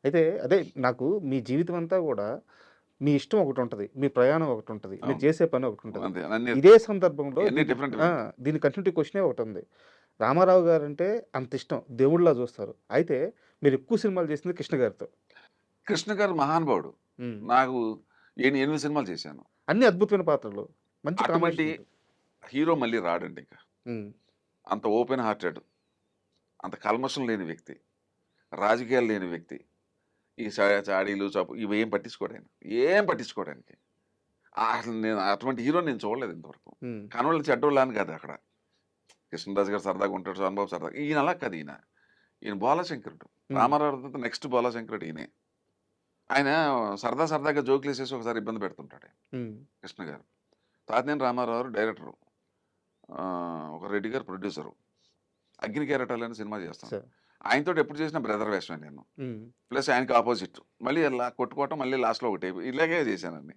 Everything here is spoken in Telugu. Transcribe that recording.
అయితే అదే నాకు మీ జీవితం అంతా గూడా మీ ఇష్టం ఒకటుంటది. మీ ప్రయాణం ఒకటుంటది. మీరు అవును. చేసే పని ఒకటుంటది. అంతే అన్నీ ఇదే సందర్భంలో ఇయన్నీ డిఫరెంట్ ఆ! డిఫరెంట్. దీని కంటిన్యూటీ క్వెషనే ఒకటుంది. రామారావు గారంటే అంతిష్టం. దేవుడిలా జూస్తారు. అయితే మీరు ఎక్కువ సినిమాలు చేసింది కృష్ణ గారితో. 'కృష్ణ' గారు మహానుభావుడు. హ్మ్. నాకు 8 సినిమాలు చేశాను. అన్నీ అద్భుతమైన పాత్రలు. మంచి అటువంటి కాంబినేషన్ ఉంటది. హీరో మళ్ళీ రాడండి ఇక. హ్మ్. అంత ఓపెన్ హార్టెడ్, అంత కల్మషం లేని వ్యక్తి, రాజకీయాలు లేని వ్యక్తి. ఈ చాడీలు, ఇవేం పట్టించుకోడాయన. ఏం పట్టించుకోడాయనకి. అసలు నేను అటువంటి హీరోని నేను చూడలేదు ఇంతవరకు. హ్మ్. కన్నోళ్ళు చెడ్డోళ్ళా అని కాదు అక్కడ. కృష్ణరాజు గారు సరదాగా ఉంటాడు. సోమబాబు బాబు సరదాగా. ఈయన అలా కాదు ఈయన. ఈయన బోలాశంకరుడు. హ్మ్. రామారావు తర్వాత నెక్స్ట్ బోలాశంకరుడు ఈయనే. ఆయన సరదాగా జోకులేసేసి ఒకసారి ఇబ్బంది పెడుతుంటాడు ఆయన, హ్మ్. కృష్ణ గారు. తాతినేని రామారావు గారు డైరెక్టరు. ఒక రెడ్డి గారు ప్రొడ్యూసరు. 'అగ్ని కెరటాలు' అనే సినిమా చేస్తాం. సరే. ఆయనతోటి ఎప్పుడు చేసినా బ్రదర్ వేషమే నేను. హ్మ్. ప్లస్ ఆయనకి అపోజిట్. మళ్ళీ కొట్టుకోవటం, మళ్ళీ లాస్ట్‌లో ఒకటి ఇలాగే చేశానండి.